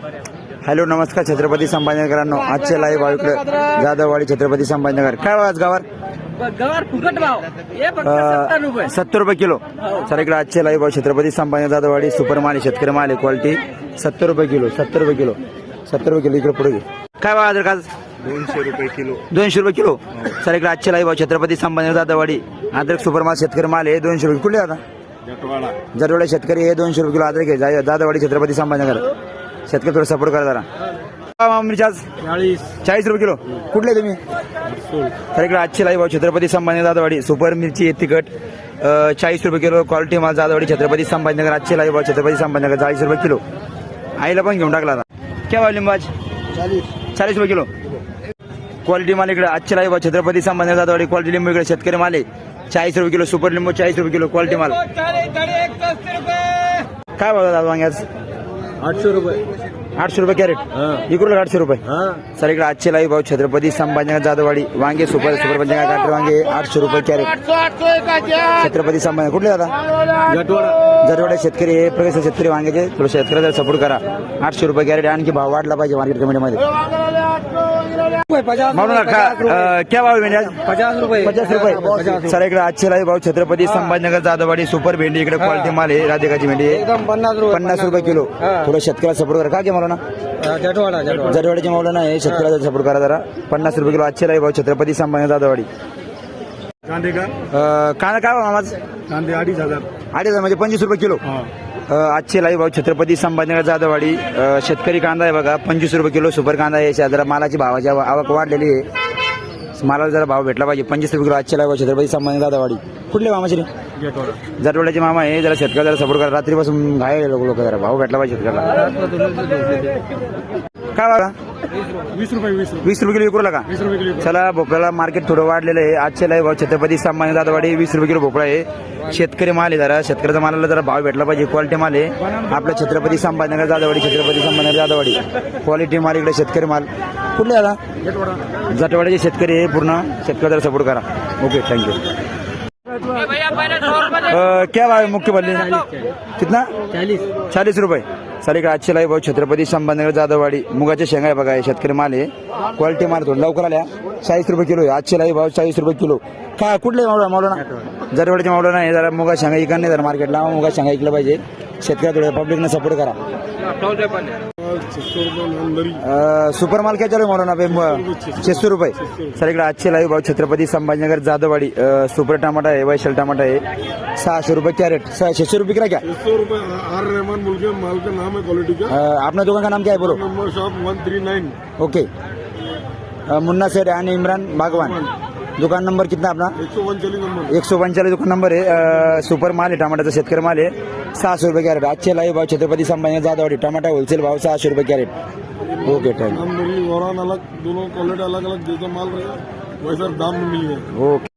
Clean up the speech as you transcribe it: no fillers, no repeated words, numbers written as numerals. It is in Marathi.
हॅलो नमस्कार छत्रपती संभाजीनगरांनो, आजचे लाईव्ह भाव इकडे जाधववाडी छत्रपती संभाजीनगर. काय भाव आज गावात? गवार फुकट भाव हे फक्त 70 रुपये. 70 रुपये किलो. सर इकडे आजचे लाईव्ह भाव छत्रपती संभाजीनगर जाधववाडी सुपर माल शेतकरी माल आहे क्वालिटी 70 रुपये किलो. 70 रुपये किलो. 70 रुपये किलो. इकडे पुढे घे. काय भाव आज? 200 रुपये किलो. 200 रुपये किलो. सर इकडे आजचे लाईव्ह भाव छत्रपती संभाजीनगर जाधववाडी अद्रक सुपर माल शेतकरी माल आहे 200 रुपये. कुठले आता? जरवडे शेतकरी हे 200 रुपये किलो अद्रक आहे जाधववाडी छत्रपती संभाजीनगर. शेतकरी थोडं सपोर्ट करा जरा. मिरची आज 40 रुपये किलो. कुठले तुम्ही? तर इकडे आजचे लाईव्ह भाव छत्रपती संभाजीनगर जाधववाडी सुपर मिरची तिखट 40 रुपये किलो. क्वालिटी माल जाधववाडी छत्रपती संभाजीनगर. आजचे लाईव्ह भाव छत्रपती संभाजीनगर 40 रुपये किलो. आईला पण घेऊन टाकला आता. काय भाव लिंबू आज? 40 रुपये किलो. क्वालिटी माल इकडे आजचे लाईव्ह भाव छत्रपती संभाजीनगर जाधववाडी. क्वालिटी लिंबू इकडे शेतकरी माल आहे 40 रुपये किलो. सुपर लिंबू 40 रुपये किलो. क्वालिटी माल. काय भाव दादा वांगे आज? 800 रुपये. 800 रुपये कॅरेट. इकडे 800 रुपये. सर इकडे आजचे लाईव्ह भाव छत्रपती संभाजीनगर जाधववाडी वांगे सुपर पंचंगा काटे वांगे 800 रुपये कॅरेट. छत्रपती संभाजीनगर. कुठले दादा? जरवडे शेतकरी हे प्रगत शेतकरी वांग्याचे थोडं शेतकऱ्याला सपोर्ट करा. 800 रुपये कॅरेट. आणखी भाव वाढला पाहिजे मार्केट कमिटीमध्ये. म्हणून क्या भाव भेंडी आज? 50 रुपये. 50 रुपये. सर इकडे आजचे लाईव्ह भाव छत्रपती संभाजीनगर जाधववाडी सुपर भेंडी इकडे क्वालिटी माल आहे राधिकाची भेंडी एकदम 50 रुपये किलो. थोडं शेतकऱ्याला सपोर्ट करा. काय घे मला ना जरवाडीचे मावलं नाही शेतकऱ्याला सपोर्ट करा जरा. 50 रुपये किलो आजचे लाईव्ह भाव छत्रपती संभाजीनगर जाधववाडी. कांदे का? कांदा काय भाव आज? कांदे 2,500. 2,500 म्हणजे 25 रुपये किलो. आजचे लाईव्ह भाव छत्रपती संभाजीनगर जाधववाडी. शेतकरी कांदा आहे बघा 25 रुपये किलो. सुपर कांदा आहे. जरा मालाची भावाची आवक वाढलेली आहे. मालाला जरा भाव भेटला पाहिजे. 25 रुपये किलो आजचे लाईव्ह भाव छत्रपती संभाजीनगर जाधववाडी. कुठले मामाचे? जरवड्याचे मामा आहे. जरा शेतकऱ्याला जरा सपोर्ट करा. रात्रीपासून घायल लोक जरा भाव भेटला पाहिजे शेतकऱ्याला. काय बघा? 20 रुपये. 20 रुपये किलो विकूला का? 20 रुपये किलो. चला भोपळ्याला मार्केट थोडं वाढलेलं आहे. आजचे लाईव्ह भाव छत्रपती संभाजीनगर जाधववाडी 20 रुपये किलो भोपळा आहे. शेतकरी माल आहे. जरा शेतकऱ्याचा मालाला जरा भाव भेटला पाहिजे. क्वालिटी माल आहे आपल्या छत्रपती संभाजीनगर जाधववाडी. छत्रपती संभाजीनगर जाधववाडी क्वालिटी माल इकडे शेतकरी माल. कुठले दादा? जटवाड्याचे शेतकरी आहे पूर्ण. शेतकऱ्याला सपोर्ट करा. Okay thank you. क्या भाव है मुख्य बल्ली? कितना? 40 रुपये. सर इकडे आजचे लाईव्ह भाव छत्रपती संभाजीनगर जाधववाडी मुगाचे शेंगा आहे बघा. शेतकरी माल आहे क्वालिटी माल. थोडं लवकर आल्या 40 रुपये किलो आहे. आजचे लाईव्ह भाव 40 रुपये किलो. काय कुठले मावळा ना? जरवडचे मावळा नाही. जरा मुगा शेंगा इकडे नाही. जरा मार्केटला मुगा शेंगा इकलं पाहिजे. शेतकऱ्या थोडं पब्लिकने सपोर्ट करा. सुपर माल काय चालू आहे मला? 600 रुपये. सर इकडे आजचे लाईव्ह भाव छत्रपती संभाजीनगर जाधववाडी. सुपर टमाटा आहे. वैशाल टमाटा आहे 600 रुपये कॅरेट. 600 रुपये किलो क्या? 600 रुपये. आर रहमान बोल के माल का नाम है क्वालिटी का. अपना दुकान का नाम क्या है बोलो? Number shop 139. ओके. मुन्ना सेठ आणि इमरान बागवान. दुकान नंबर कितना अपना? 139 नंबर. 139 दुकान नंबर आहे. सुपर माल आहे. टमाट्याचा शेतकरी माल आहे 600 रुपये कॅरेट. आजचे लाईव्ह भाव छत्रपती संभाजीनगर जाधववाडी. टमाटा होलसेल भाव 600 रुपये कॅरेट. ओके थैंक नाम मेरी वरान अलग, दोनों क्वालिटी अलग अलग. जैसा माल रहेगा वैसा दाम में मिलेगा. ओके.